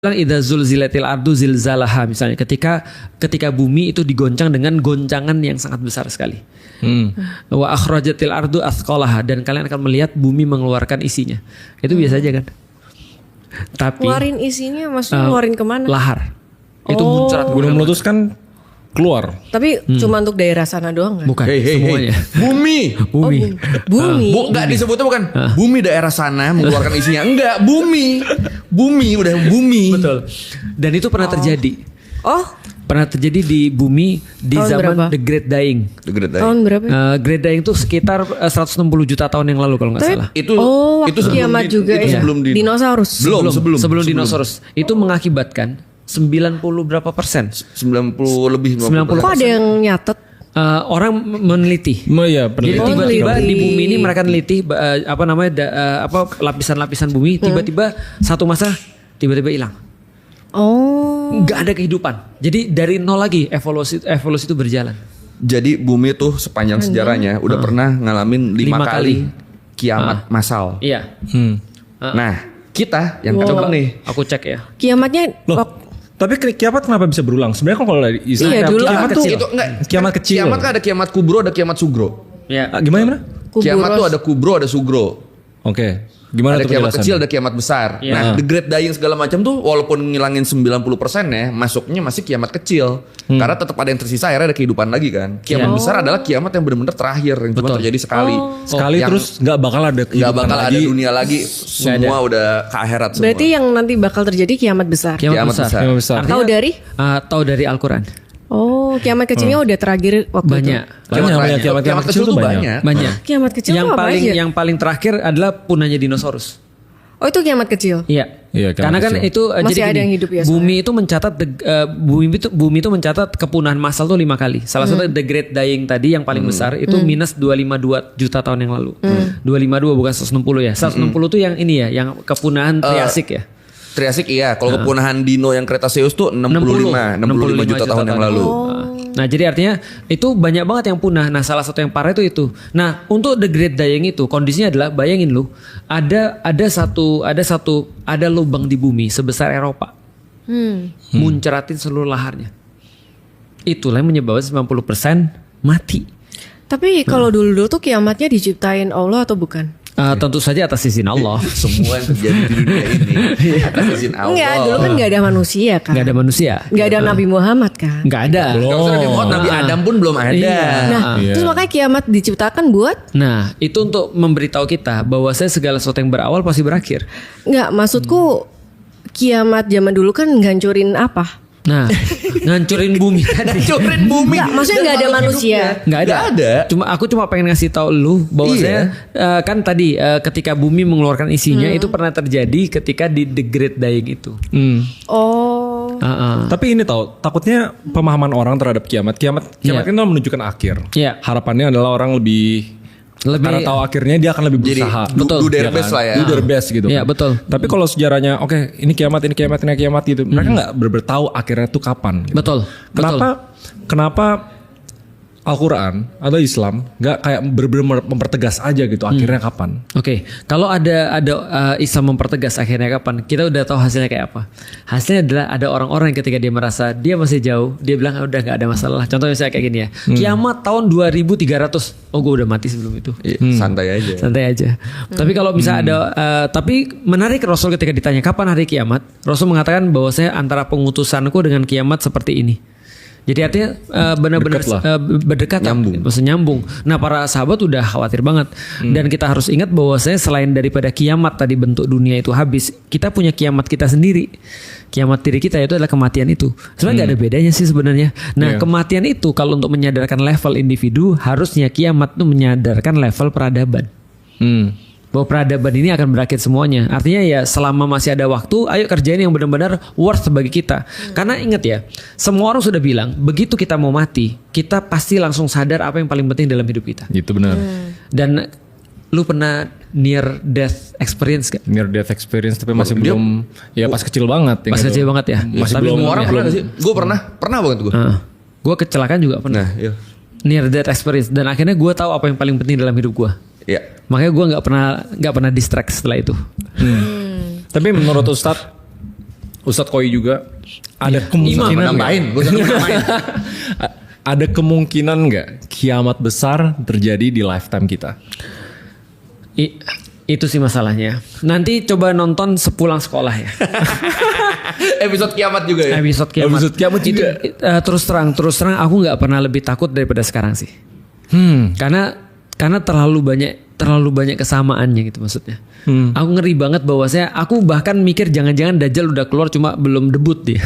bilang idza zulzilatil ardu zilzalaha, misalnya ketika bumi itu digoncang dengan goncangan yang sangat besar sekali. Wa akhrajatil ardu athqalaha, dan kalian akan melihat bumi mengeluarkan isinya. Itu biasa aja kan. Tapi Keluarin isinya maksudnya keluarin kemana? lahar. Itu muncrat Gunung meletus kan keluar. Tapi cuma untuk daerah sana doang kan? bukan semuanya. Bumi. Bumi. Bumi. Enggak disebutnya bukan bumi daerah sana mengeluarkan isinya. Enggak, bumi. Bumi udah bumi. Betul. Dan itu pernah terjadi. Oh, Pernah terjadi di bumi di Tahun zaman berapa? The Great Dying. The Great Dying. tahun berapa? Great Dying itu sekitar 160 juta tahun yang lalu kalau nggak Tapi- salah. Itu waktu itu sebelum kiamat juga itu ya. sebelum Dinosaurus. sebelum dinosaurus. Itu mengakibatkan 90 berapa persen? 90 lebih 90. Kok ada yang nyatet? Orang meneliti. Iya, Jadi peneliti. tiba-tiba meneliti. di bumi ini mereka neliti lapisan-lapisan bumi, tiba-tiba satu masa tiba-tiba hilang. Oh. Nggak ada kehidupan. Jadi dari nol lagi evolusi itu berjalan. Jadi bumi tuh sepanjang sejarahnya udah pernah ngalamin 5 Lima kali kali. kiamat massal. Iya. Nah, kita yang Coba ketemu nih. aku cek ya. Kiamatnya Loh, tapi kiamat kenapa bisa berulang? Sebenarnya kan kalau dari Islam Iya, dulu kiamat kan tuh Itu enggak kiamat kecil. Kiamat kan ada kiamat kubro, ada kiamat sugro. Ya. Gimana? Kiamat Kuburos. tuh ada kubro, ada sugro. Oke. Gimana Ada tuh kiamat penjelasannya? kecil, ada kiamat besar. Iya. Nah, the great dying segala macam tuh walaupun ngilangin 90% ya, masuknya masih kiamat kecil. Karena tetap ada yang tersisa, akhirnya ada kehidupan lagi kan. Kiamat Iya. besar adalah kiamat yang benar-benar terakhir yang cuma Betul. terjadi sekali. Sekali Yang terus nggak bakal ada nggak kehidupan bakal ada lagi. dunia lagi, semua udah ke akhirat semua. berarti yang nanti bakal terjadi kiamat besar. Kiamat besar. Kiamat besar. Artinya, Tahu dari? tahu dari Al-Quran. Oh, kiamat kecilnya udah terakhir waktu Banyak. Banyak, kiamat kecil tuh banyak. Banyak. itu. Kiamat kecil yang tuh apa paling aja? yang paling terakhir adalah punahnya dinosaurus. Oh, itu kiamat kecil. Iya. Iya, kiamat Karena kan kecil. itu Masih jadi ada gini, yang hidup ya, bumi itu mencatat bumi itu mencatat kepunahan massal tuh 5 kali. Salah satu The Great Dying tadi yang paling besar itu minus 252 juta tahun yang lalu. 252 bukan 160 ya. 160 tuh yang ini ya, yang kepunahan Triasik ya. Triasik iya, kalau kepunahan dino yang Cretaceous tuh 65 juta tahun yang lalu. Nah, jadi artinya itu banyak banget yang punah. Nah, salah satu yang parah itu. Nah, untuk The Great Dying itu kondisinya adalah bayangin lu, ada lubang di bumi sebesar Eropa. Muncratin seluruh laharnya. Itulah yang menyebabkan 90% mati. Tapi kalau dulu tuh kiamatnya diciptain Allah atau bukan? Tentu saja atas izin Allah. Semua yang terjadi di dunia ini atas izin Allah. Enggak, dulu kan nggak ada manusia kan? Nggak ada manusia. Nggak ada Nabi Muhammad kan? Nggak ada. Nggak usah Nabi Muhammad, Nabi Adam pun belum ada. Iya. Nah, terus makanya kiamat diciptakan buat Nah, itu untuk memberitahu kita bahwa segala sesuatu yang berawal pasti berakhir. nggak maksudku kiamat zaman dulu kan ngancurin apa? Nah, ngancurin bumi tadi. Hancurin bumi. Nggak, maksudnya nggak ada Dan makhluk manusia. hidupnya. Nggak ada. Nggak ada. Aku cuma pengen ngasih tahu lu bahwa kan tadi ketika bumi mengeluarkan isinya itu pernah terjadi ketika di The Great Dying itu. Oh, Tapi ini takutnya pemahaman orang terhadap kiamat Iya. itu menunjukkan akhir. Iya. Harapannya adalah orang lebih karena tahu akhirnya dia akan lebih Jadi berusaha. Betul. do their Iya best kan? lah ya. Do their best gitu. Iya, kan. betul. Tapi kalau sejarahnya oke, ini kiamat gitu. Mereka nggak bener-bener tahu akhirnya itu kapan. Gitu. Betul. Kenapa Al-Quran atau Islam nggak kayak bener-bener mempertegas aja gitu akhirnya kapan? Oke, kalau ada Islam mempertegas akhirnya kapan, kita udah tahu hasilnya kayak apa. Hasilnya adalah ada orang-orang yang ketika dia merasa dia masih jauh, dia bilang udah nggak ada masalah. Contohnya saya kayak gini ya, kiamat tahun 2300, oh gue udah mati sebelum itu. Santai aja. Santai aja. Tapi kalau bisa ada, tapi menarik Rasul ketika ditanya kapan hari kiamat, Rasul mengatakan bahwa saya antara pengutusanku dengan kiamat seperti ini. Jadi artinya benar-benar Dekat lah. berdekat, maksudnya nyambung. Nah, para sahabat udah khawatir banget. Dan kita harus ingat bahwa saya selain daripada kiamat tadi bentuk dunia itu habis, kita punya kiamat kita sendiri. Kiamat diri kita itu adalah kematian itu. Sebenarnya nggak ada bedanya sih sebenarnya. Nah, kematian itu kalau untuk menyadarkan level individu, harusnya kiamat itu menyadarkan level peradaban. Bahwa peradaban ini akan berakhir semuanya. Artinya ya selama masih ada waktu, ayo kerjain yang benar-benar worth bagi kita. Karena ingat ya, semua orang sudah bilang, begitu kita mau mati, kita pasti langsung sadar apa yang paling penting dalam hidup kita. Gitu benar. Dan lu pernah near death experience gak? Near death experience tapi masih belum ya pas kecil banget. Pas kecil banget ya. Masih Tapi belum. Semua orang pernah nggak sih? Gue pernah banget gue. Gue kecelakaan juga pernah. Nah, iya. Near death experience. Dan akhirnya gue tahu apa yang paling penting dalam hidup gue. Iya. Makanya gue nggak pernah distract setelah itu. Tapi menurut Ustadz Ustadz Koi juga ada Imam kemungkinan nggak? nambahin, gue nambahin. Ada kemungkinan nggak kiamat besar terjadi di lifetime kita? Itu sih masalahnya. Nanti coba nonton sepulang sekolah ya. Episode kiamat juga ya. Episode kiamat. Episode kiamat juga. Terus terang aku nggak pernah lebih takut daripada sekarang sih. Karena terlalu banyak kesamaannya gitu maksudnya. Aku ngeri banget bahwasanya aku bahkan mikir jangan-jangan Dajjal udah keluar cuma belum debut dia.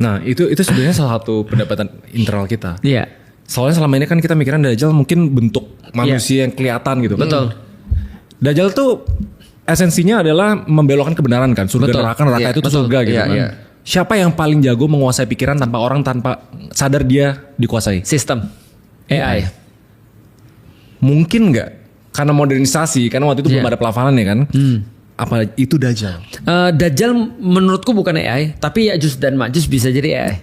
Nah itu sebenarnya salah satu pendapatan internal kita. Iya. Soalnya selama ini kan kita mikirin Dajjal mungkin bentuk manusia yang kelihatan gitu. Betul. Dajjal tuh esensinya adalah membelokkan kebenaran kan. Surga Betul. neraka Iya, itu tuh betul. surga gitu Iya, kan. iya. Siapa yang paling jago menguasai pikiran tanpa sadar dia dikuasai? Sistem AI. Mungkin nggak? Karena modernisasi, karena waktu itu belum ada pelafalan ya kan. Apa itu Dajjal? Dajjal menurutku bukan AI, tapi Ya'juj dan Ma'juj bisa jadi AI.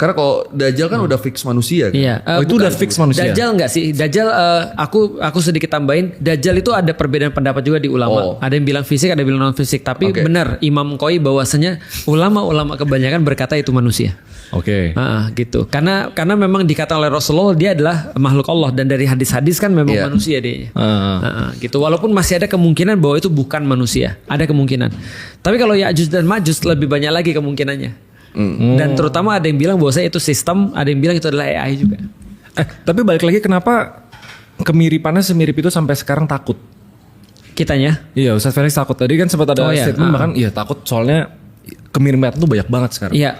Karena kalau Dajjal kan udah fix manusia kan. Iya. Itu udah fix manusia. Dajjal enggak sih? Dajjal aku sedikit tambahin. Dajjal itu ada perbedaan pendapat juga di ulama. Ada yang bilang fisik, ada yang bilang non fisik. Tapi benar Imam Koi bahwasanya ulama-ulama kebanyakan berkata itu manusia. Oke. Gitu. Karena memang dikata oleh Rasulullah dia adalah makhluk Allah dan dari hadis-hadis kan memang manusia dia. Gitu. Walaupun masih ada kemungkinan bahwa itu bukan manusia. Ada kemungkinan. Tapi kalau Ya'juj dan Ma'juj lebih banyak lagi kemungkinannya. Dan terutama ada yang bilang bahwa itu sistem, ada yang bilang itu adalah AI juga. Tapi balik lagi kenapa kemiripannya semirip itu sampai sekarang takut? Kitanya? Iya, Ustaz Felix takut. Tadi kan sempat ada statement bahkan iya takut soalnya kemiripan itu banyak banget sekarang. Iya.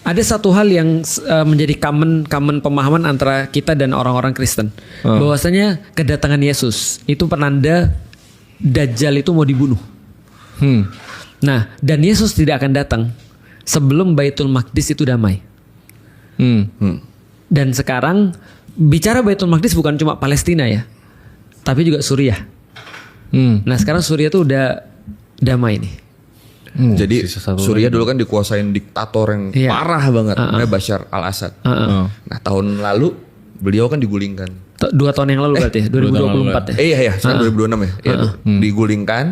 Ada satu hal yang menjadi common pemahaman antara kita dan orang-orang Kristen. Bahwasanya kedatangan Yesus itu penanda Dajjal itu mau dibunuh. Nah, dan Yesus tidak akan datang sebelum Baitul Maqdis itu damai. Dan sekarang bicara Baitul Maqdis bukan cuma Palestina ya, tapi juga Suriah. Nah sekarang Suriah tuh udah damai nih. Jadi Suriah dulu kan dikuasain diktator yang parah banget, namanya Bashar al-Assad. Nah tahun lalu beliau kan digulingkan. 2 tahun yang lalu berarti ya, 2024 ya. Iya, sekarang 2026 ya. Iya tuh. Digulingkan,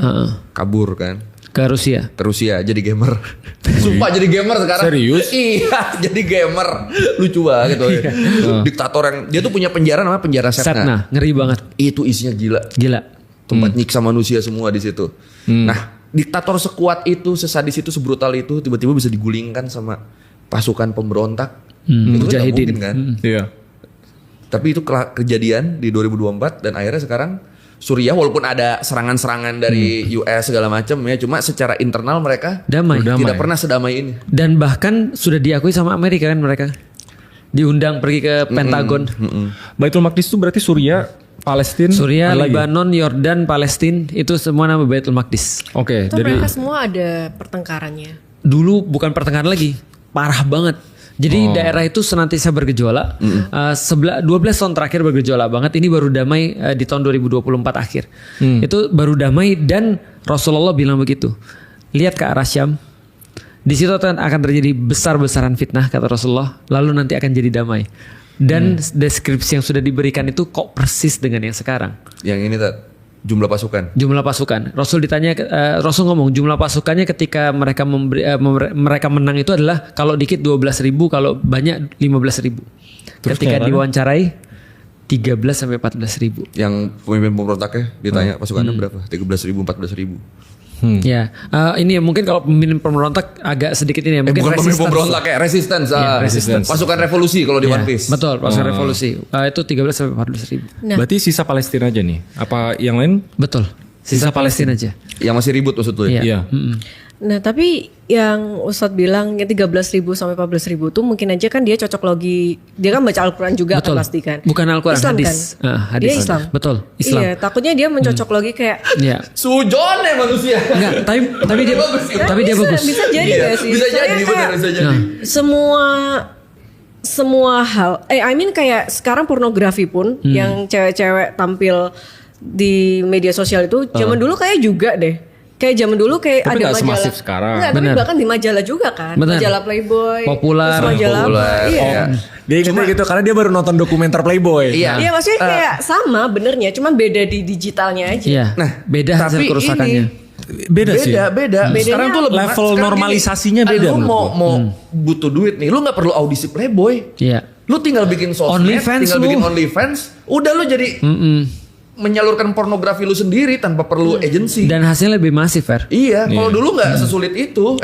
kabur kan. Ke Rusia. Jadi gamer. Sumpah jadi gamer sekarang. Serius? Iya, jadi gamer. Lucu banget gitu. Diktator yang dia tuh punya penjara namanya penjara Setna. Ngeri banget. Itu isinya gila. Tempat nyiksa manusia semua di situ. Nah, diktator sekuat itu, sesadis itu, sebrutal itu tiba-tiba bisa digulingkan sama pasukan pemberontak. Itu kan gak mungkin kan? Iya. Tapi itu kejadian di 2024 dan akhirnya sekarang Suriah walaupun ada serangan-serangan dari US segala macam ya, cuma secara internal mereka damai. Tidak pernah sedamai ini. Dan bahkan sudah diakui sama Amerika kan mereka. Diundang pergi ke Pentagon. Baitul Maqdis itu berarti Suriah, Palestina, Suriah, Lebanon, Yordan, Palestina itu semua nama Baitul Maqdis. Oke, Itu jadi mereka semua ada pertengkarannya. Dulu bukan pertengkaran lagi, parah banget. Jadi daerah itu senantiasa bergejolak. 12 tahun terakhir bergejolak banget. Ini baru damai di tahun 2024 akhir. Itu baru damai dan Rasulullah bilang begitu. Lihat ke arah Syam. Di situ akan terjadi besar-besaran fitnah kata Rasulullah. Lalu nanti akan jadi damai. Dan deskripsi yang sudah diberikan itu kok persis dengan yang sekarang. Yang ini jumlah pasukan. Jumlah pasukan. Rasul ditanya, Rasul ngomong jumlah pasukannya ketika mereka mereka menang itu adalah kalau dikit 12.000, kalau banyak 15.000. Ketika diwawancarai 13 sampai 14.000. Yang pemimpin pemberontaknya ditanya pasukannya berapa? 13.000, 14.000. Ya, ini mungkin kalau pemimpin pemberontak agak sedikit ini ya. Mungkin bukan pemimpin resistance. pemberontak ya, resistance. Pasukan revolusi kalau di One Piece. Betul, pasukan revolusi. Itu 13 sampai 14.000. berarti sisa Palestina aja nih. Apa yang lain? Betul. Sisa Palestina aja. Yang masih ribut maksud lu ya? Iya. Nah tapi yang Ustadz bilang yang 13.000 sampai 14.000 tuh mungkin aja kan dia cocok logi. Dia kan baca Al-Quran juga Betul. kan pasti kan. Bukan Al-Quran, Islam hadis. kan? Hadis. Dia Islam. Betul, Islam. Iya, takutnya dia mencocok logi kayak Iya. Sujon ya manusia. Enggak, tapi dia tapi dia bagus. Bisa jadi gak sih? Bisa Soalnya jadi, kayak benar bisa jadi. semua hal. I mean kayak sekarang pornografi pun yang cewek-cewek tampil di media sosial itu zaman dulu kayak juga deh. Kayak zaman dulu kayak Tapi ada nggak majalah. semasif sekarang. Enggak, tapi Benar. bahkan di majalah juga kan. Benar. Majalah Playboy. Populer. Terus majalah apa? Populer, Iya. iya. Dia ingetnya gitu karena dia baru nonton dokumenter Playboy. Iya. Iya maksudnya kayak sama benernya, cuma beda di digitalnya aja. Iya. Nah, beda hasil tapi kerusakannya. ini Beda sih. Beda. Sekarang tuh level sekarang normalisasinya gini, beda Lu menurut mau butuh duit nih, lu nggak perlu audisi Playboy. Iya. Lu tinggal bikin sosmed, OnlyFans tinggal lu. bikin OnlyFans, udah lu jadi menyalurkan pornografi lu sendiri tanpa perlu agensi. Dan hasilnya lebih masif, Fer. Iya, kalau dulu nggak sesulit itu,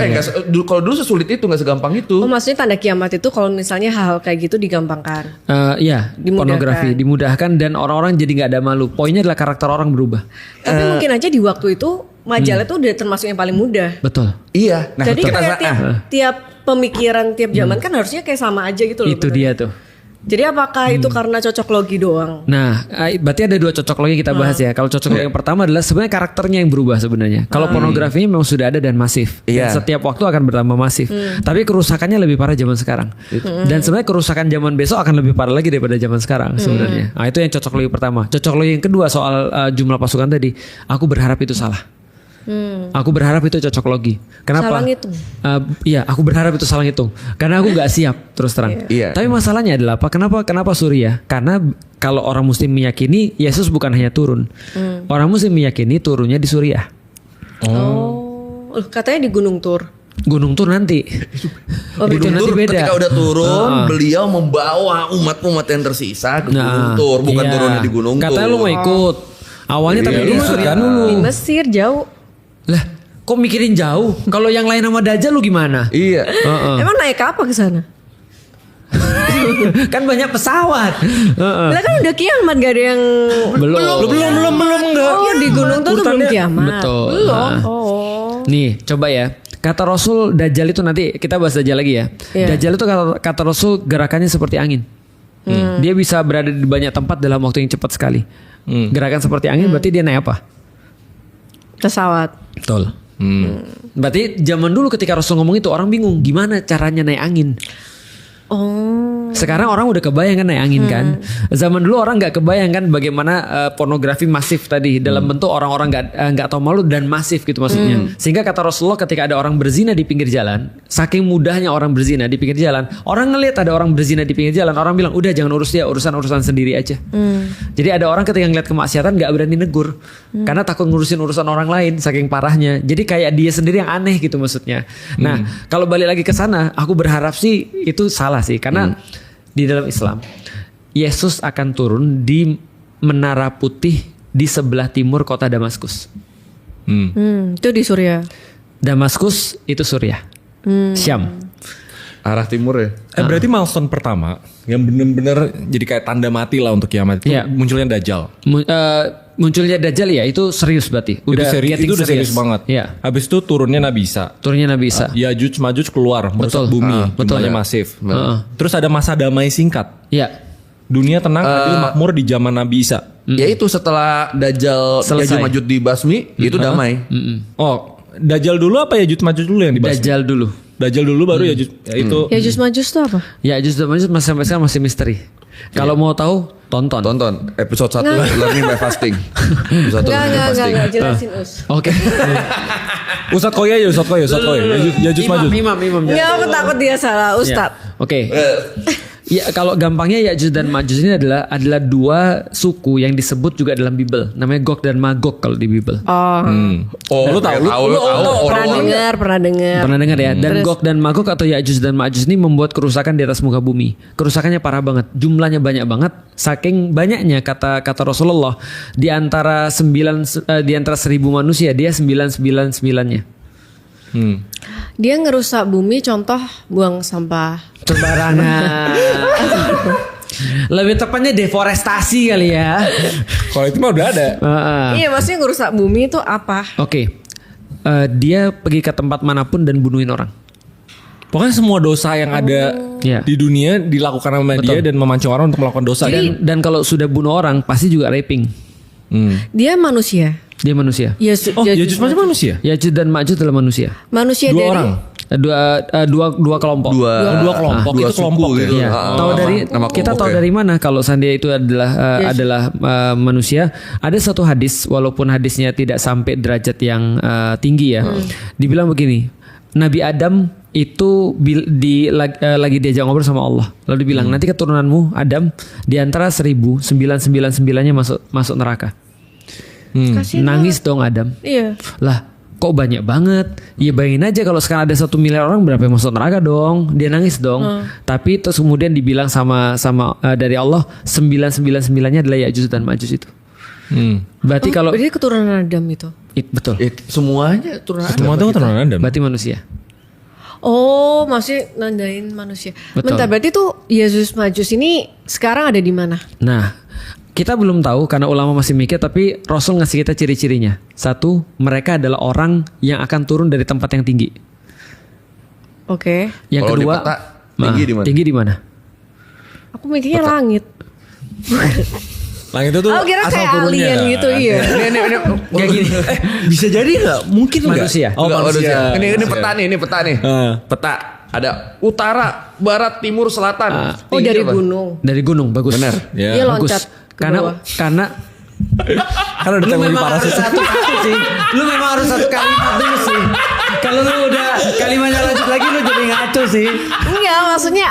kalau dulu sesulit itu nggak segampang itu. Oh maksudnya tanda kiamat itu kalau misalnya hal-hal kayak gitu digampangkan. Iya, Dimudahkan. pornografi dimudahkan dan orang-orang jadi nggak ada malu. Poinnya adalah karakter orang berubah. Tapi mungkin aja di waktu itu majalah tuh udah termasuk yang paling mudah. Betul. Iya. Nah, Jadi kita kayak tiap pemikiran tiap zaman kan harusnya kayak sama aja gitu loh. Itu dia tuh. Jadi apakah itu karena cocok logi doang? Nah, berarti ada 2 cocok logi kita bahas ya. Kalau cocok logi yang pertama adalah sebenarnya karakternya yang berubah sebenarnya. Kalau pornografinya memang sudah ada dan masif. Iya. Dan setiap waktu akan bertambah masif. Tapi kerusakannya lebih parah zaman sekarang. Dan sebenarnya kerusakan zaman besok akan lebih parah lagi daripada zaman sekarang sebenarnya. Nah, itu yang cocok logi pertama. Cocok logi yang kedua soal jumlah pasukan tadi. Aku berharap itu salah. Aku berharap itu cocok logi. Kenapa? Salah ngitung. Iya, aku berharap itu salah ngitung. Karena aku nggak siap terus terang. Iya. Tapi masalahnya adalah apa? Kenapa Suriah? Karena kalau orang Muslim meyakini Yesus bukan hanya turun. Orang Muslim meyakini turunnya di Suriah. Oh, katanya di Gunung Tur. Gunung Tur nanti. Itu nanti Tur beda. ketika udah turun, beliau membawa umat-umat yang tersisa ke Gunung Tur, bukan iya. turunnya di Gunung Tur. Katanya lu mau ikut. Awalnya tapi Iya, di lu Suriah kan dulu. Di Mesir jauh. Lah, kok mikirin jauh? Kalau yang lain sama Dajjal lu gimana? Iya. Emang naik apa ke sana? Kan banyak pesawat. Lah kan udah kiamat gak ada yang Belum enggak. Oh di Gunung Tur tuh belum Urutannya- kiamat. Betul. Belum. Nah. Oh. Nih, coba ya. Kata Rasul Dajjal itu nanti kita bahas Dajjal lagi ya. Iya. Dajjal itu kata Rasul gerakannya seperti angin. Dia bisa berada di banyak tempat dalam waktu yang cepat sekali. Gerakan seperti angin berarti dia naik apa? Pesawat. Betul. Berarti zaman dulu ketika Rasul ngomong itu orang bingung gimana caranya naik angin. Oh. Sekarang orang udah kebayang kan naik angin kan. Zaman dulu orang nggak kebayang kan bagaimana pornografi masif tadi dalam bentuk orang-orang nggak tahu malu dan masif gitu maksudnya. Sehingga kata Rasulullah ketika ada orang berzina di pinggir jalan, saking mudahnya orang berzina di pinggir jalan, orang ngelihat ada orang berzina di pinggir jalan, orang bilang udah jangan urus dia, urusan sendiri aja. Jadi ada orang ketika ngeliat kemaksiatan nggak berani negur karena takut ngurusin urusan orang lain saking parahnya. Jadi kayak dia sendiri yang aneh gitu maksudnya. Nah kalau balik lagi ke sana, aku berharap sih itu salah sih karena di dalam Islam Yesus akan turun di Menara Putih di sebelah timur kota Damaskus. Itu di Suriah. Damaskus itu Suriah, Syam. Arah timur ya. Berarti milestone pertama yang bener-bener jadi kayak tanda mati lah untuk kiamat itu Iya. munculnya Dajjal. Munculnya Dajjal ya itu serius berarti. Itu udah serius banget. Iya. Habis itu turunnya Nabi Isa. Turunnya Nabi Isa. Yajuj Majuj keluar merusak Betul. bumi, Betul. jumlahnya Ya. masif. Terus ada masa damai singkat. Iya. Dunia tenang, adil, makmur di zaman Nabi Isa. Ya itu setelah Dajjal Selesai. Yajuj Majuj dibasmi, itu damai. Oh, Dajjal dulu apa Yajuj Majuj dulu yang dibahas? Dajjal dulu. Dajjal dulu baru Yajuj. Ya itu. Ya Jus Majus tuh apa? Ya Ya'juj dan Ma'juj sampai sekarang masih misteri. Kalau mau tahu tonton. Tonton episode 1 Learning by Fasting. Episode 1 Learning by Fasting. Enggak jelasin Us. Oke. Ustadz Koya aja, Ustadz Koya. Yajuj Majuj. Imam. Enggak aku takut dia salah Ustad. Oke. Ya kalau gampangnya Ya'juj dan Ma'juj ini adalah dua suku yang disebut juga dalam Bible. Namanya Gog dan Magog kalau di Bible. Oh. Oh, lu tahu Pernah dengar. Pernah dengar ya? Dan Gog dan Magog atau Ya'juj dan Ma'juj ini membuat kerusakan di atas muka bumi. Kerusakannya parah banget. Jumlahnya banyak banget. Saking banyaknya kata Rasulullah di antara 1000 manusia dia 999-nya. Dia ngerusak bumi contoh buang sampah. Sembarangan. Lebih tepatnya deforestasi kali ya. Kalau itu mah udah ada. Iya maksudnya ngerusak bumi itu apa? Oke. Dia pergi ke tempat manapun dan bunuhin orang. Pokoknya semua dosa yang ada Iya. di dunia dilakukan sama dia dan memancing orang untuk melakukan dosa. Dan kalau sudah bunuh orang pasti juga raping. Dia manusia. Dia manusia. Ya, Yajuj Majuj manusia. Ya'juj dan Ma'juj adalah manusia. manusia Dua dari orang. Dua kelompok. Dua kelompok. dua Itu kelompok suku ya. gitu. Iya. Tahu dari nama kita tahu kelompoknya. dari mana kalau seandainya itu adalah manusia? Ada satu hadis walaupun hadisnya tidak sampai derajat yang tinggi ya. Dibilang begini, Nabi Adam itu lagi diajak ngobrol sama Allah. Lalu dibilang nanti keturunanmu Adam di antara 1999-nya masuk neraka. Kasihan Nangis dong Adam. Iya. Lah, kok banyak banget. Ya bayangin aja kalau sekarang ada 1 miliar orang, berapa yang masuk neraka dong. Dia nangis dong. Tapi terus kemudian dibilang sama dari Allah 999-nya adalah Ya'juj dan Ma'juj itu. Berarti kalau berarti keturunan Adam itu. betul. Semuanya turun Semua itu turun Adam. Berarti manusia. Oh, masih nandain manusia. Betul. Bentar, berarti tuh Yesus Majus ini sekarang ada di mana? Nah, kita belum tahu karena ulama masih mikir, tapi Rasul ngasih kita ciri-cirinya. 1, mereka adalah orang yang akan turun dari tempat yang tinggi. Oke. Yang Kalau di kedua, peta, tinggi di mana? Tinggi di mana? Aku mikirnya langit. Langit itu tuh Aku kira asal kayak turunnya alien kan? gitu, iya. Ini Kayak gini. Bisa jadi nggak? Mungkin nggak? Manusia. Oh Enggak, manusia. Ini peta nih, ini peta nih. Peta ada utara, barat, timur, selatan. Oh, Tinggi dari apa? gunung. Dari gunung, bagus. Benar. Ya. Dia Bagus. loncat ke Karena bawah. karena Karena udah tembak di parasit. satu sih. Lu memang harus satu kalimat dulu sih. Kalau lu udah kalimatnya lanjut lagi lu jadi ngaco sih. Enggak, maksudnya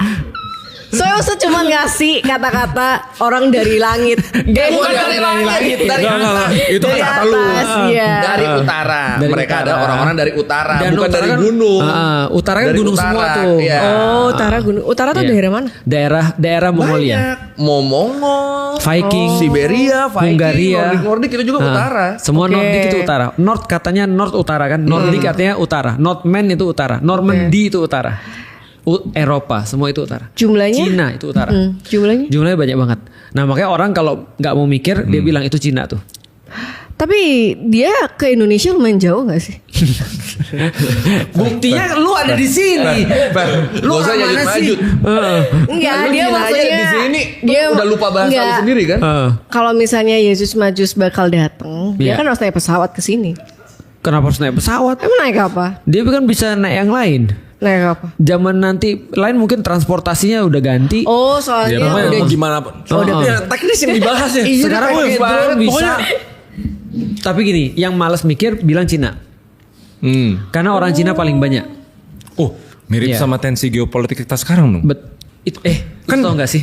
saya usah cuma ngasih kata-kata orang dari langit. Bukan dari langit, dari Enggak, enggak. Itu Dari kata lu. atas, iya. Dari utara. Dari Mereka utara. ada orang-orang dari utara, Dan bukan utara dari kan- gunung. Utara kan Dari gunung utara, semua tuh. iya. Oh, utara gunung. Utara tuh Iya. daerah mana? Daerah Mongolia. Momongo, Viking, Siberia, Viking, Hungaria. Nordik itu juga utara. Semua Oke. Nordik itu utara. North katanya North utara kan. Nordik artinya utara. Northman itu utara. Normandy itu utara. Eropa semua itu utara. Jumlahnya? Cina itu utara. Jumlahnya? Jumlahnya banyak banget. Nah makanya orang kalau nggak mau mikir dia bilang itu Cina tuh. Tapi dia ke Indonesia lumayan jauh gak sih? Buktinya lu ada di sini. Lu gak usah orang mana sih? lanjut. Enggak, Lu dia Cina aja maksudnya di sini dia udah lupa bahasa enggak. lu sendiri kan? Kalau misalnya Yesus Majus bakal datang, dia Iya. kan harus naik pesawat ke sini. Kenapa harus naik pesawat? Emang naik apa? Dia kan bisa naik yang lain. Naik apa? Zaman nanti lain mungkin transportasinya udah ganti. Oh, Ya soalnya namanya udah mau gimana pun. Ya, teknis yang dibahas ya. Iya, Sekarang teknis drone banget. bisa. Pokoknya- Tapi gini, yang malas mikir bilang Cina. Karena orang Cina paling banyak. Oh, mirip Iya. sama tensi geopolitik kita sekarang dong. Kan tau gak sih?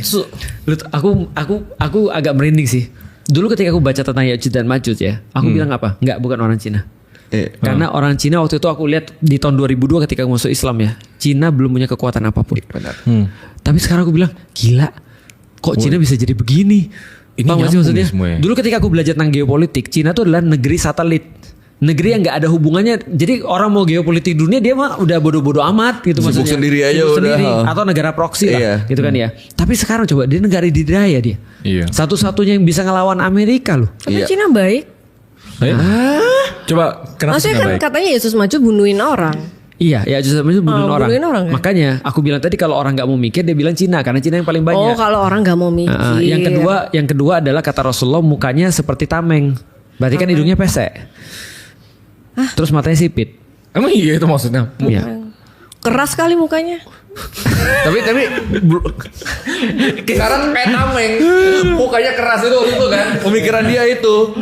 Aku agak merinding sih. Dulu ketika aku baca tentang Ya'juj dan Ma'juj ya, aku bilang apa? Enggak, bukan orang Cina. Karena orang Cina waktu itu aku lihat di tahun 2002 ketika aku masuk Islam ya, Cina belum punya kekuatan apapun. Benar. Tapi sekarang aku bilang, gila, kok Cina bisa jadi begini? Ini Paham gak sih nyambung maksudnya? nih semua ya. Dulu ketika aku belajar tentang geopolitik, Cina tuh adalah negeri satelit. Negeri yang nggak ada hubungannya. Jadi orang mau geopolitik dunia dia mah udah bodoh-bodoh amat gitu Sibuk maksudnya. sendiri aja Sibuk udah. sendiri. Atau negara proksi lah Iya. gitu kan ya. Tapi sekarang coba dia negara didaya dia. Iya. Satu-satunya yang bisa ngelawan Amerika loh. Tapi Iya. Cina baik. Coba kenapa Maksudnya Cina kan baik? katanya Yesus Maju bunuhin orang. Iya, ya justru bunuhin orang. bunuhin orang kan? Makanya aku bilang tadi kalau orang nggak mau mikir dia bilang Cina karena Cina yang paling banyak. Oh, kalau orang nggak mau mikir. Yang kedua adalah kata Rasulullah mukanya seperti tameng. Berarti kan hidungnya pesek. Terus matanya sipit. Emang iya itu maksudnya? Iya. Keras kali mukanya. tapi sekarang kayak tameng, mukanya keras itu kan, pemikiran dia itu.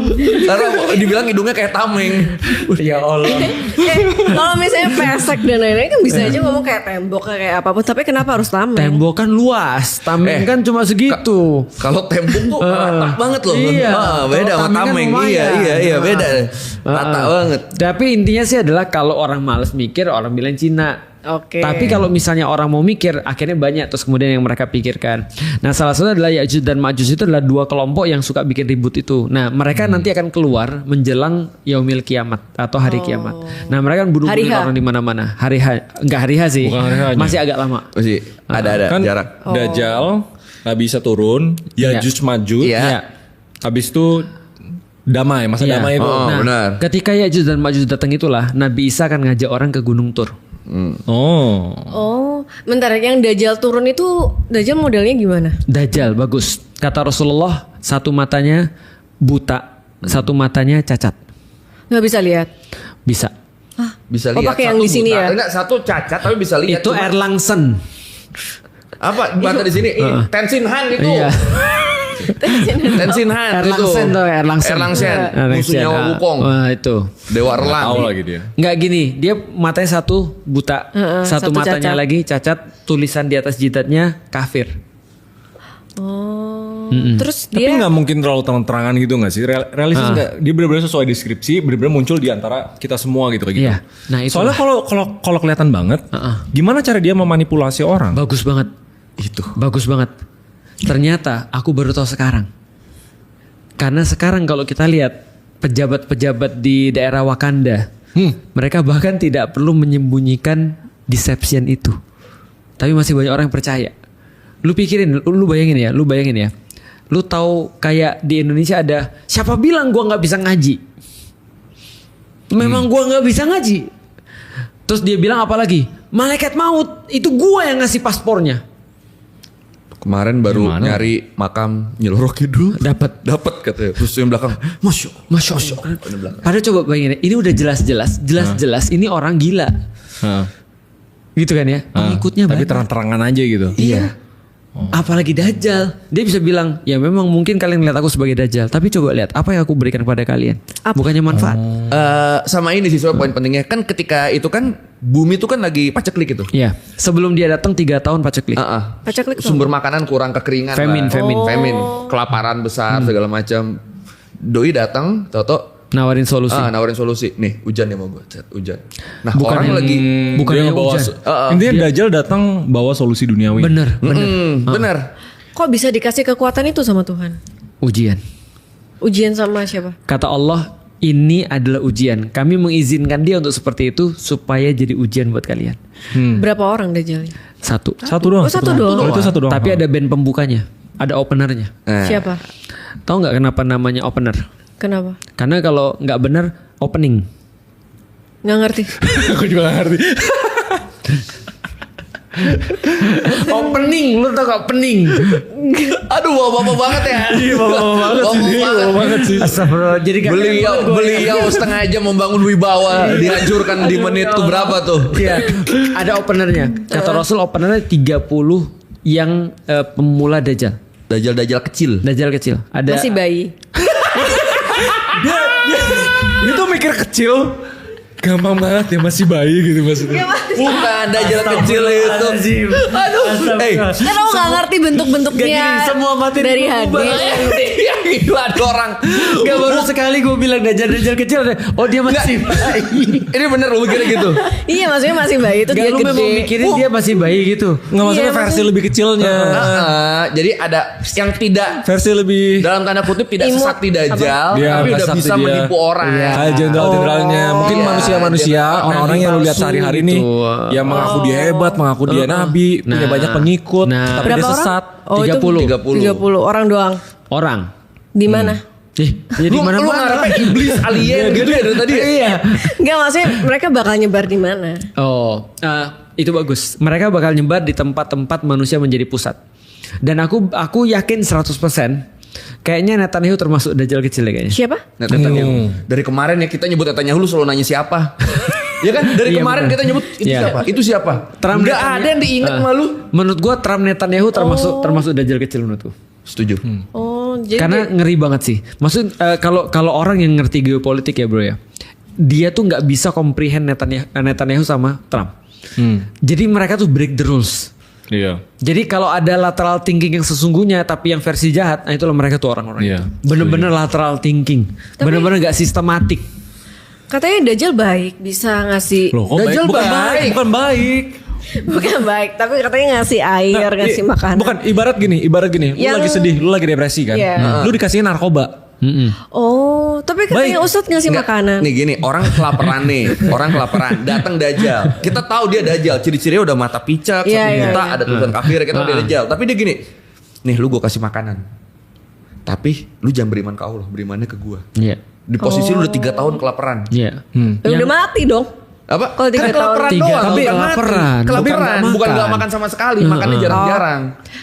Karena dibilang hidungnya kayak tameng. Ya Allah. Kalau misalnya pesek dan lain-lain kan bisa aja ngomong kayak tembok kayak apapun. Tapi kenapa harus tameng? Tembok kan luas, tameng kan cuma segitu. Kalau tembok tuh rata banget loh. Iya. Beda Kalau sama tameng kan tameng. lumayan. Iya beda. Rata banget. Tapi intinya sih adalah kalau orang malas mikir orang bilang Cina. Oke. Tapi kalau misalnya orang mau mikir, akhirnya banyak terus kemudian yang mereka pikirkan. Nah, salah satu adalah Ya'juj dan Ma'juj itu adalah dua kelompok yang suka bikin ribut itu. Nah, mereka nanti akan keluar menjelang yaumil kiamat atau hari kiamat. Nah, mereka kan bunuh Hari H. orang di mana-mana. Hari H, enggak hari H sih. Bukan hari H-nya. Masih agak lama. Masih ada Kan jarak. Dajjal nggak bisa turun, Ya'juj Ma'juj. Iya. Habis itu damai, masa Iya. damai itu. Oh, Nah, benar. ketika Ya'juj dan Ma'juj datang itulah Nabi Isa akan ngajak orang ke Gunung Tur. Oh. Oh, bentar, yang Dajjal turun itu Dajjal modelnya gimana? Dajjal bagus. Kata Rasulullah, satu matanya buta, satu matanya cacat. Nggak bisa lihat. Bisa. Bisa Oh, lihat. pakai yang Satu di sini buta. ya? Enggak, satu cacat tapi bisa lihat. Itu Cuma- Erlangsen. apa mata di sini? Tenzin Han itu. Iya. Tenzin Han itu. Erlangsen tuh, Erlangsen. Musuhnya Wukong. Wah, itu. Dewa Tahu Erlang. lagi dia. Nggak gini, dia matanya satu buta, satu satu matanya cacat. lagi cacat, tulisan di atas jidatnya kafir. Oh. Terus Tapi dia nggak mungkin terlalu terang-terangan gitu nggak sih? Realistis nggak? Dia benar-benar sesuai deskripsi, benar-benar muncul di antara kita semua gitu kayak gitu. Iya. Nah, itu Soalnya kalau kelihatan banget, gimana cara dia memanipulasi orang? bagus banget. Itu. Bagus banget. Ternyata aku baru tahu sekarang. Karena sekarang kalau kita lihat pejabat-pejabat di daerah Wakanda, mereka bahkan tidak perlu menyembunyikan deception itu. Tapi masih banyak orang yang percaya. Lu pikirin, lu bayangin ya. Lu tahu kayak di Indonesia ada siapa bilang gua nggak bisa ngaji? Memang gua nggak bisa ngaji. Terus dia bilang apa lagi? Malaikat maut itu gua yang ngasih paspornya. Kemarin baru Gimana? nyari makam Nyeloro Kidul. Dapat. Dapat katanya. Terus yang belakang, Masya Allah. Di belakang. Padahal coba bayangin, ini udah jelas-jelas ini orang gila. Hah. Gitu kan ya? Pengikutnya Tapi banyak. terang-terangan aja gitu. Iya. Apalagi Dajjal. Dia bisa bilang, ya memang mungkin kalian lihat aku sebagai Dajjal, tapi coba lihat apa yang aku berikan kepada kalian. Bukannya manfaat. Sama ini sih soal poin pentingnya kan ketika itu kan bumi itu kan lagi paceklik itu. Iya. Sebelum dia datang 3 tahun paceklik. paceklik tuh. Sumber makanan kurang, kekeringan, Famine, lah. famine. Famine, kelaparan besar segala macam. Doi datang, toto Nawarin solusi. nawarin solusi. Nih hujan ya mau gue, bukan. Nah Bukan orang yang- lagi bukan Dia yang ngebawa hujan. intinya Dajjal datang bawa solusi duniawi. Bener. bener. Kok bisa dikasih kekuatan itu sama Tuhan? Ujian. Ujian sama siapa? Kata Allah, ini adalah ujian. Kami mengizinkan dia untuk seperti itu supaya jadi ujian buat kalian. Berapa orang Dajjalnya? Satu. Satu doang. Oh, satu doang. Oh, itu satu doang. Tapi ada band pembukanya. Ada openernya. Siapa? Tahu nggak kenapa namanya opener? Kenapa? Karena kalau nggak bener opening. Nggak ngerti. Aku juga gak ngerti. Opening, lu tau gak opening? Aduh bapak banget ya. Iya, bapak banget sih. Astagfirullah. Jadi kan Beliau setengah jam membangun wibawa dihancurkan di menit tuh berapa tuh? Iya. Ada openernya. Kata Rasul openernya 30 yang pemula Dajjal. Dajjal kecil. Dajjal kecil. Ada Masih bayi. Dia tuh mikir kecil, gampang banget ya masih bayi gitu maksudnya. Bukan Dajjal kecil itu. Aduh. Kan aku nggak ngerti bentuk-bentuknya semua materi dari berubah. hadis. Gila ada orang. Gak baru sekali gue bilang Dajjal kecil. Oh dia masih bayi. Ini bener lu mikirnya gitu. Iya maksudnya masih bayi itu Gak dia lu memang gede. mikirin dia masih bayi gitu. Nggak maksudnya Iya, versi lebih kecilnya. Jadi ada yang tidak Versi lebih dalam tanda kutip tidak Imut. sesakti Dajjal, Iya, tapi nggak udah sakti bisa dia. menipu orang. kayak jenderal-jenderalnya. Mungkin Iya, manusia-manusia, jenderal orang-orang nabi yang lu lihat palsu sehari-hari gitu. nih, yang mengaku dia hebat, mengaku dia nabi, punya Nah. banyak pengikut, Nah. tapi Berapa dia orang? sesat. Oh, itu 30. 30 orang doang. Orang. Di mana? Jadi Lu mana ngarepnya iblis alien gitu ya dari tadi ya? Iya. Enggak maksudnya mereka bakal nyebar di mana? Oh, itu bagus. Mereka bakal nyebar di tempat-tempat manusia menjadi pusat. Dan aku yakin 100% kayaknya Netanyahu termasuk Dajjal kecil ya kayaknya. Siapa? Netanyahu. Dari kemarin ya kita nyebut Netanyahu lu selalu nanya siapa. Ya kan? Dari Iya, kemarin bener. kita nyebut itu Iya. siapa? Itu siapa? Trump Nggak Netanyahu. ada yang diingat sama lu. Menurut gua Trump Netanyahu termasuk Dajjal kecil menurutku. Setuju. Oh, jadi Karena ngeri banget sih. Maksud kalau orang yang ngerti geopolitik ya bro ya, dia tuh nggak bisa comprehend Netanyahu sama Trump. Jadi mereka tuh break the rules. Iya. Jadi kalau ada lateral thinking yang sesungguhnya tapi yang versi jahat, nah itulah mereka tuh orang-orang Iya, itu. Bener-bener lateral thinking, bener-bener nggak sistematik. katanya Dajjal baik, bisa ngasih Loh, kok Dajjal bukan baik. bukan baik. bukan baik, tapi katanya ngasih air, ngasih makanan. Bukan, ibarat gini, lu Yang- lagi sedih, lu lagi depresi kan. Iya. Lu dikasih narkoba. Oh, tapi katanya Baik. Ustadz ngasih Nggak, makanan. Nih gini, orang kelaparan nih, orang kelaparan, datang Dajjal. Kita tahu dia Dajjal, ciri-cirinya udah mata picak, Iya, satu iya, buta, iya. ada tulisan kafir, kita tahu dia Dajjal. Tapi dia gini, nih lu gue kasih makanan. Tapi lu jangan beriman ke Allah, berimannya ke gue. Iya, Di posisi lu udah 3 tahun kelaparan. iya. Udah mati dong. Apa? Kalau 3 tahun. kelaparan Tiga, doang, tapi bukan mati. kelaparan, Kelaparan, bukan bukan nggak nggak makan. makan sama sekali, makannya jarang-jarang.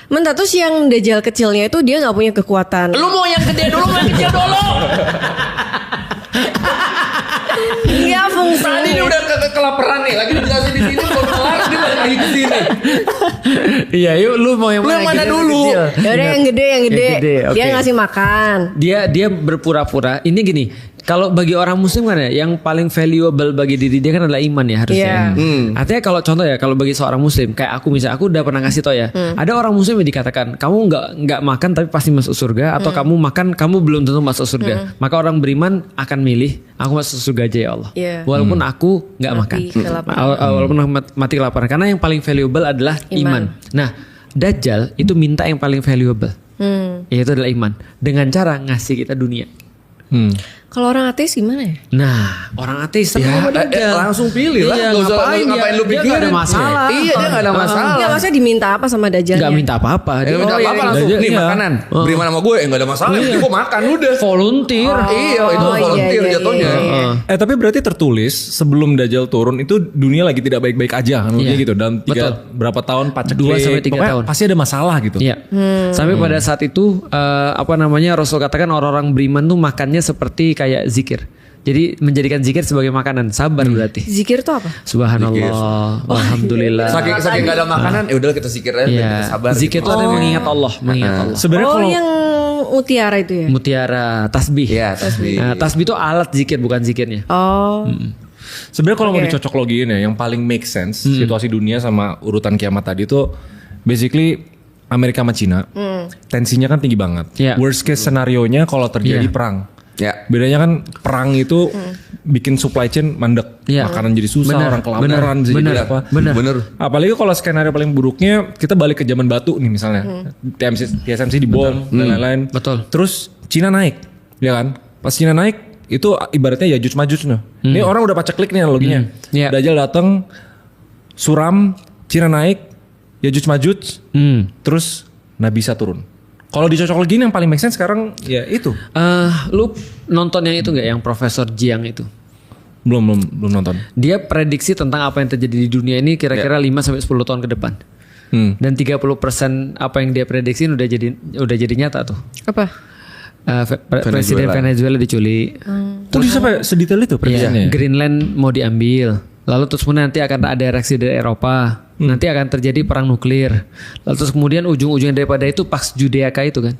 Mentah terus yang Dajjal kecilnya itu dia nggak punya kekuatan. Lu mau yang gede dulu, mau yang kecil dulu. Iya Tadi fungsinya. dia udah kelaparan nih, lagi dijelasin di sini, belum kelar dia balik lagi ke sini. Iya, yuk lu mau yang Lu yang mana dulu? Ya udah yang gede, yang gede. Yang gede, Dia oke. ngasih makan. Dia berpura-pura. Ini gini, Kalau bagi orang muslim kan ya, yang paling valuable bagi diri dia kan adalah iman ya harusnya. Artinya kalau contoh ya, kalau bagi seorang muslim kayak aku misalnya, aku udah pernah ngasih tau ya, ada orang muslim yang dikatakan kamu nggak makan tapi pasti masuk surga, atau kamu makan kamu belum tentu masuk surga. Maka orang beriman akan milih aku masuk surga aja ya Allah. Walaupun aku nggak makan, walaupun mati kelaparan, karena yang paling valuable adalah iman. Nah, Dajjal itu minta yang paling valuable, yaitu adalah iman, dengan cara ngasih kita dunia. Kalau orang ateis gimana ya? Nah, orang ateis langsung pilih lah. Iya, Gak usah ngapain ngapain dia? lu Dia pikirin. nggak ada masalah. Iya, dia gak ada masalah. Enggak, maksudnya diminta apa sama Dajjalnya? Gak minta apa-apa. Dia minta apa-apa langsung nih makanan. Beriman sama gue, gak ada masalah. Jadi gue makan udah. Volunteer. Iya, itu volunteer jatuhnya. Tapi berarti tertulis sebelum Dajjal turun itu dunia lagi tidak baik-baik aja kan gitu. Dalam berapa tahun paceklik, 2 sampai 3 tahun. pasti ada masalah gitu. Iya. Sampai pada saat itu Rasul katakan orang-orang beriman tuh makannya seperti kayak zikir. Jadi menjadikan zikir sebagai makanan. Sabar berarti. Zikir itu apa? Subhanallah, alhamdulillah. Saking gak ada makanan, ya udah kita zikir aja, kita sabar. Zikir itu artinya mengingat Allah, mengingat Allah. Sebenarnya kalau yang mutiara itu ya? Mutiara, tasbih. Iya, tasbih. Nah, tasbih itu alat zikir bukan zikirnya. sebenarnya kalau mau dicocok logiin ya, yang paling make sense situasi dunia sama urutan kiamat tadi itu basically Amerika sama Cina. Tensinya kan tinggi banget. Yeah. Worst case scenario-nya kalau terjadi perang. Ya. Bedanya kan perang itu bikin supply chain mandek, makanan jadi susah, orang kelaparan, bener. Apalagi kalau skenario paling buruknya kita balik ke zaman batu nih misalnya, TSMC dibom dan lain-lain. Betul. Terus Cina naik, ya kan? Pas Cina naik itu ibaratnya Yajuj Majuj nih. Ini orang udah paceklik nih analoginya. Dajjal datang, suram, Cina naik, Yajuj Majuj, terus Nabi Isa turun. Kalau dicocok lagi yang paling make sense sekarang ya itu. Lu nonton yang itu nggak, yang Profesor Jiang itu? Belum nonton. Dia prediksi tentang apa yang terjadi di dunia ini kira-kira 5 sampai 10 tahun ke depan. Dan 30% apa yang dia prediksi udah jadi nyata tuh. Apa? Presiden Venezuela diculik. Terus sampai sedetail itu prediksinya. Greenland mau diambil. Lalu terus kemudian nanti akan ada reaksi dari Eropa. Nanti akan terjadi perang nuklir. Lalu terus kemudian ujung-ujungnya daripada itu Pax Judaica itu kan.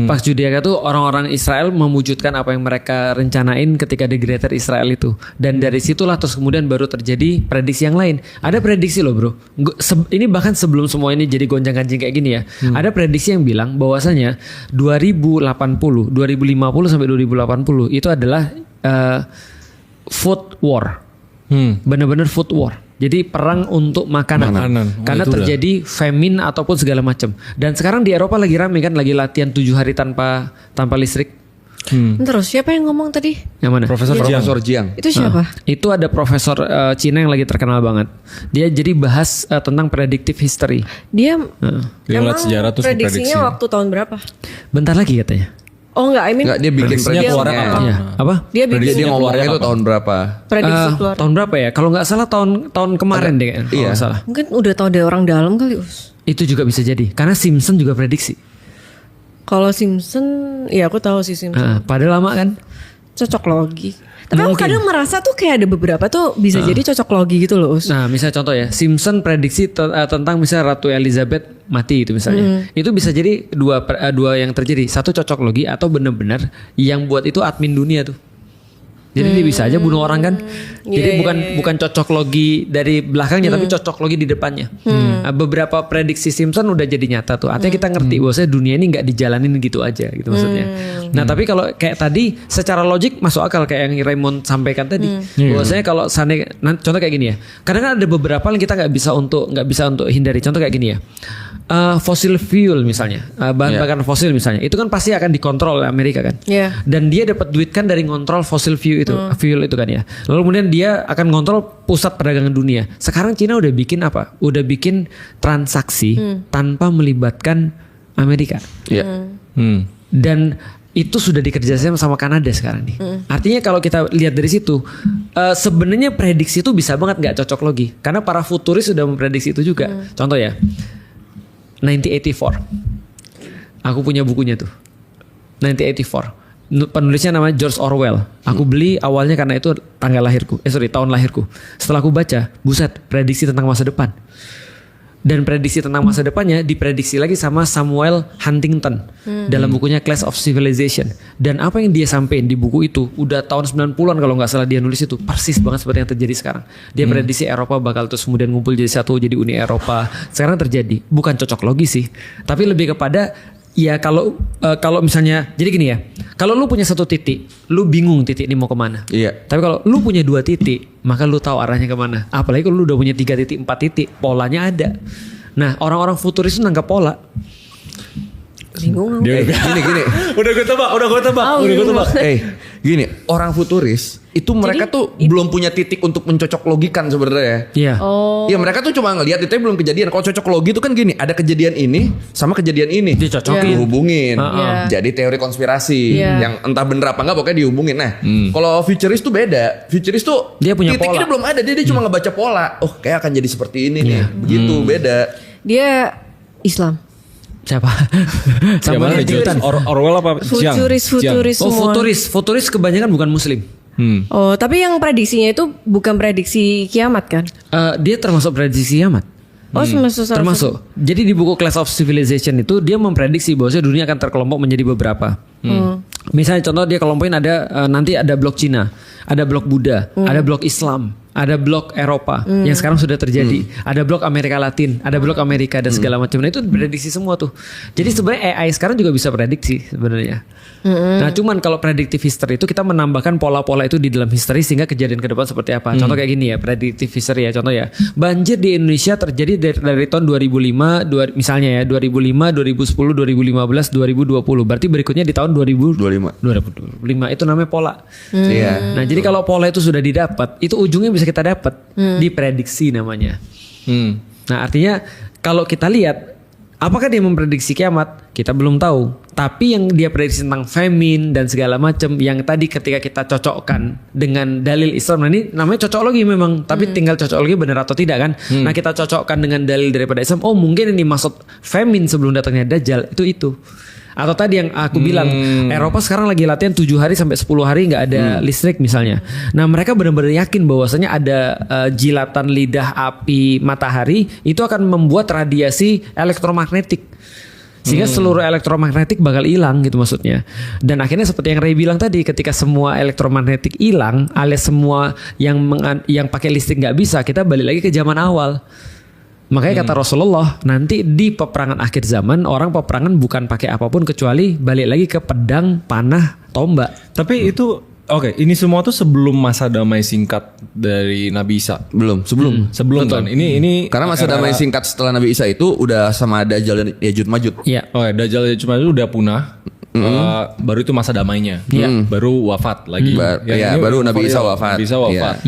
Pax Judaica itu orang-orang Israel memwujudkan apa yang mereka rencanain ketika The Greater Israel itu. Dan dari situlah terus kemudian baru terjadi prediksi yang lain. Ada prediksi loh bro. Ini bahkan sebelum semua ini jadi gonjang-ganjing kayak gini ya. Ada prediksi yang bilang bahwasanya 2050 sampai 2080 itu adalah food war. Benar-benar food war. Jadi perang untuk makanan. Karena terjadi famine ataupun segala macam. Dan sekarang di Eropa lagi rame kan, lagi latihan 7 hari tanpa listrik. Terus siapa yang ngomong tadi? Yang mana? Profesor Jiang. Itu siapa? Itu ada profesor Cina yang lagi terkenal banget. Dia jadi bahas tentang predictive history. Dia lihat sejarah terus prediksinya waktu tahun berapa? Bentar lagi katanya. Oh enggak, Enggak, dia bikin prediksinya keluar prediksinya. Iya. Apa? Dia ngomongnya itu tahun berapa? Prediksi keluar. Tahun berapa ya? Kalau nggak salah tahun kemarin deh kan. Kalau nggak salah. Mungkin udah tahu dari orang dalam kali, Us. Itu juga bisa jadi. Karena Simpson juga prediksi. Kalau Simpson, ya aku tahu sih Simpson. Padahal lama kan. Cocok logi. Tapi aku kadang merasa tuh kayak ada beberapa tuh bisa jadi cocok logi gitu loh, Us. Nah misalnya contoh ya, Simpson prediksi tentang misalnya Ratu Elizabeth mati itu misalnya. Itu bisa jadi dua yang terjadi. Satu cocok logi atau benar-benar yang buat itu admin dunia tuh. Jadi dia bisa aja bunuh orang kan. Jadi bukan cocok logi dari belakangnya tapi cocok logi di depannya. Beberapa prediksi Simpson udah jadi nyata tuh. Artinya kita ngerti bahwasanya dunia ini nggak dijalanin gitu aja gitu maksudnya. Nah tapi kalau kayak tadi secara logik masuk akal kayak yang Raymond sampaikan tadi. Bahwasanya kalau contoh kayak gini ya. Kadang kan ada beberapa yang kita nggak bisa untuk hindari. Contoh kayak gini ya. Fossil fuel misalnya, bahan bakar fosil misalnya, itu kan pasti akan dikontrol oleh Amerika kan. Dan dia dapat duit kan dari ngontrol fossil fuel itu kan ya. Lalu kemudian dia akan ngontrol pusat perdagangan dunia. Sekarang Cina udah bikin apa? Udah bikin transaksi tanpa melibatkan Amerika. Dan itu sudah dikerjasama sama Kanada sekarang nih. Artinya kalau kita lihat dari situ, sebenarnya prediksi itu bisa banget nggak cocok logi, karena para futuris sudah memprediksi itu juga. Contoh ya. 1984. Aku punya bukunya tuh. 1984. Penulisnya namanya George Orwell. Aku beli awalnya karena itu tahun lahirku. Tahun lahirku. Setelah aku baca, buset, prediksi tentang masa depan. Dan prediksi tentang masa depannya diprediksi lagi sama Samuel Huntington dalam bukunya Clash of Civilization. Dan apa yang dia sampein di buku itu udah tahun 90-an kalau nggak salah dia nulis itu persis banget seperti yang terjadi sekarang. Dia prediksi Eropa bakal terus kemudian ngumpul jadi satu, jadi Uni Eropa. Sekarang terjadi. Bukan cocok logi sih, tapi lebih kepada ya kalau misalnya jadi gini ya, kalau lu punya satu titik, lu bingung titik ini mau kemana. Iya. Tapi kalau lu punya 2 titik, maka lu tahu arahnya kemana. Apalagi kalau lu udah punya 3 titik, 4 titik, polanya ada. Nah, orang-orang futuris itu nangkap pola. Bingung. Gini. Udah gue tebak. Gini, orang futuris itu mereka tuh belum punya titik untuk mencocok logikan sebenarnya. Iya. Ya mereka tuh cuma ngelihat itu belum kejadian. Kalau cocok logi itu kan gini, ada kejadian ini sama kejadian ini. Dicocokin. Dihubungin. Iya. Jadi teori konspirasi yang entah bener apa enggak pokoknya dihubungin. Nah, kalau futuris tuh beda. Futuris tuh Dia punya titik pola. ini belum ada, dia cuma ngebaca pola. Oh, kayak akan jadi seperti ini nih. Begitu beda. Dia Islam. Siapa? Sama Huntington. Orwell apa? Futuris Oh, semua. futuris kebanyakan bukan muslim. Oh, tapi yang prediksinya itu bukan prediksi kiamat kan? Dia termasuk prediksi kiamat. Oh, Termasuk. Jadi di buku Clash of Civilization itu dia memprediksi bahwa dunia akan terkelompok menjadi beberapa. Misalnya contoh dia kelompokin ada nanti ada blok Cina, ada blok Buddha, ada blok Islam, ada blok Eropa yang sekarang sudah terjadi, ada blok Amerika Latin, ada blok Amerika dan segala macam. Nah itu prediksi semua tuh. Jadi sebenarnya AI sekarang juga bisa prediksi sebenarnya. Nah cuman kalau predictive history itu kita menambahkan pola-pola itu di dalam history sehingga kejadian ke depan seperti apa. Contoh kayak gini ya, predictive history ya, contoh ya. Banjir di Indonesia terjadi dari tahun 2005, misalnya ya 2005, 2010, 2015, 2020. Berarti berikutnya di tahun 2025 itu namanya pola. Iya. Nah, jadi kalau pola itu sudah didapat, itu ujungnya bisa kita dapat. Diprediksi namanya. Nah, artinya kalau kita lihat apakah dia memprediksi kiamat? Kita belum tahu. Tapi yang dia prediksi tentang famine dan segala macam yang tadi ketika kita cocokkan dengan dalil Islam, nah ini namanya cocoklogi memang, tapi tinggal cocoklogi benar atau tidak kan. Nah, kita cocokkan dengan dalil daripada Islam. Oh, mungkin ini maksud famine sebelum datangnya Dajjal itu. Atau tadi yang aku bilang Eropa sekarang lagi latihan 7 hari sampai 10 hari nggak ada listrik misalnya. Nah mereka benar-benar yakin bahwasanya ada jilatan lidah api matahari itu akan membuat radiasi elektromagnetik. Sehingga seluruh elektromagnetik bakal hilang gitu maksudnya. Dan akhirnya seperti yang Ray bilang tadi, ketika semua elektromagnetik hilang alias semua yang pakai listrik nggak bisa, kita balik lagi ke zaman awal. Makanya kata Rasulullah, nanti di peperangan akhir zaman orang peperangan bukan pakai apapun kecuali balik lagi ke pedang, panah, tombak. Tapi itu oke, ini semua tuh sebelum masa damai singkat dari Nabi Isa. Sebelum. Sebelum kan. Ini Karena masa damai singkat setelah Nabi Isa itu udah sama Dajjal dan Yajud Majud. Iya. Oke, Dajjal cuma itu udah punah. Baru itu masa damainya. Baru wafat lagi. Ini baru Nabi Isa wafat. Nabi Isa wafat.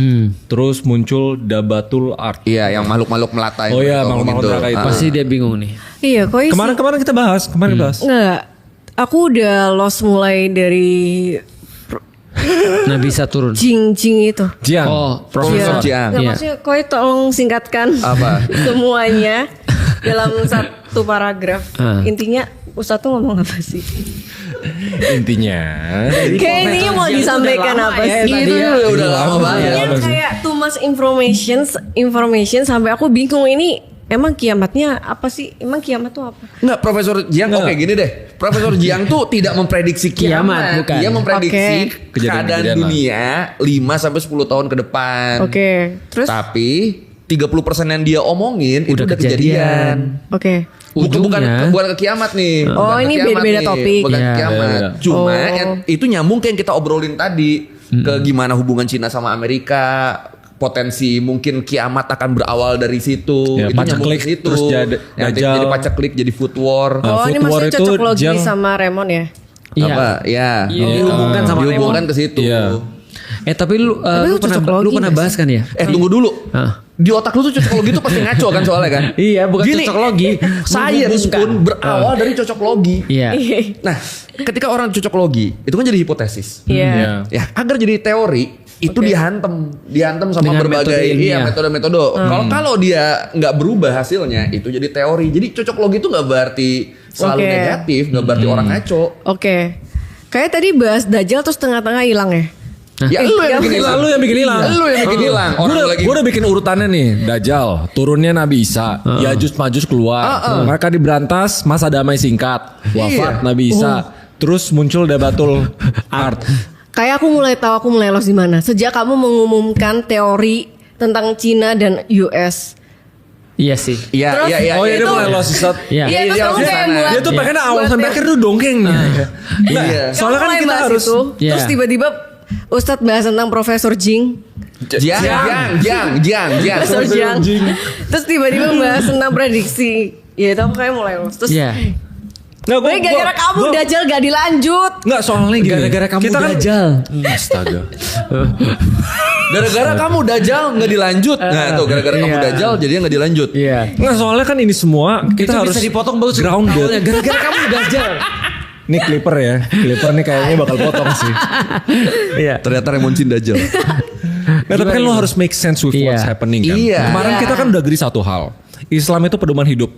Terus muncul Dabatul Ard. Iya, yang makhluk-makhluk melata. Oh iya, makhluk-makhluk melata itu. Pasti dia bingung nih. Iya, kok isi. Kemarin kita bahas. Enggak. Aku udah lost mulai dari Nabi Isa turun. Jing itu. Jiang. Oh, Profesor Jiang. Nggak, Iya. maksudnya koi tolong singkatkan Apa? semuanya dalam satu paragraf. Intinya Ustadz tuh ngomong apa sih? Intinya. Kayak intinya mau disampaikan apa sih? Udah lama banget. Intinya kayak too much information sampai aku bingung ini emang kiamatnya apa sih? Emang kiamat tuh apa? Enggak, Profesor Jiang oke gini deh. Profesor Jiang tuh tidak memprediksi kiamat, bukan. Dia memprediksi keadaan Kejadian-kejadian dunia 5 sampai 10 tahun ke depan. Oke. Terus Tapi 30% yang dia omongin itu udah kejadian. oke. Ujungnya- Bukan ke kiamat nih. Oh, Bukan ke ini kiamat beda-beda nih. topik. Bukan ke Iya, kiamat. beda-beda. Cuma itu nyambung kayak yang kita obrolin tadi ke gimana hubungan Cina sama Amerika, potensi mungkin kiamat akan berawal dari situ. Ya, itu nyambung paceklik, ke situ. terus Yang Dajjal. jadi paceklik, jadi food war. Oh, ini Food war maksudnya itu cocok logi Jiang- sama Raymond ya? Iya. Apa? Ya. Iya, dihubungkan sama dihubungkan Raymond. ke situ. Iya. Tapi lu itu cocok logi lu pernah nggak bahas kan ya? Tunggu dulu. Hah. Di otak lu tuh cocok logi tuh pasti ngaco kan soalnya kan? Iya, bukan Gini, cocok logi. Science pun berawal dari cocok logi. Iya. Nah, ketika orang cocok logi, itu kan jadi hipotesis. Iya. Ya, agar jadi teori itu dihantam sama Dengan berbagai metode ilmiah. metode-metode. Kalau dia nggak berubah hasilnya, itu jadi teori. Jadi cocok logi itu nggak berarti selalu Oke. negatif, nggak berarti orang ngaco. Oke. Kayak tadi bahas Dajjal terus tengah-tengah hilang ya? Ya lu yang bikin hilang. Lu yang bikin hilang. Lu yang bikin hilang. Gue udah bikin urutannya nih. Dajjal, turunnya Nabi Isa, Yajuj Majuj keluar. Mereka diberantas, masa damai singkat. Wafat Nabi Isa. Terus muncul Dabatul Art. Kayak aku mulai lost di mana. Sejak kamu mengumumkan teori tentang Cina dan US. Iya sih. Iya. Oh iya, dia mulai lost Ustaz. Iya. Iya, terus kamu kayak buat. Dia tuh pengen awal sampai akhir tuh dongeng. Iya. Soalnya kan kita harus Iya. Terus tiba-tiba Ustadz bahas tentang Profesor Jing. Jang. Profesor Jing. Terus tiba-tiba bahas tentang prediksi. Ya itu aku kayak mulai lost. Terus Iya. Nggak, gue gara-gara kamu Dajjal gak dilanjut. Nggak, soalnya gini. Gara-gara kamu kita kan Dajjal. Astaga. Gara-gara kamu Dajjal nggak dilanjut. Nah tuh gara-gara kamu Dajjal jadinya nggak dilanjut. Iya. Nggak, soalnya kan ini semua kita Itu harus bisa dipotong bagus. grounded. Awalnya gara-gara kamu Dajjal. Ini Clipper ya. Clipper nih kayaknya bakal potong sih. Iya. Ternyata Raymond Chin Dajjal. Nah, tapi kan lo harus make sense with what's happening kan. Iya. Kemarin kita kan udah agree satu hal. Islam itu pedoman hidup.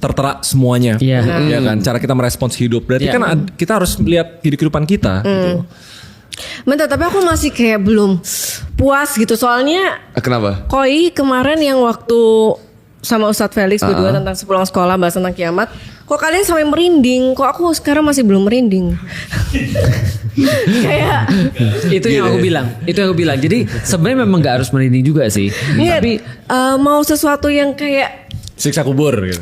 Tertera semuanya. Iya. Ya kan. Cara kita merespons hidup. Berarti Iya. kan kita harus lihat kehidupan kita. Gitu. Bentar, tapi aku masih kayak belum puas gitu. Soalnya Kenapa? Koi kemarin yang waktu sama Ustadz Felix berdua tentang sepulang sekolah bahas tentang kiamat. Kok kalian sampai merinding? Kok aku sekarang masih belum merinding? Kayak Itu yang aku bilang. Itu yang aku bilang. Jadi sebenarnya memang nggak harus merinding juga sih. Iya, Tapi mau sesuatu yang kayak Siksa kubur gitu.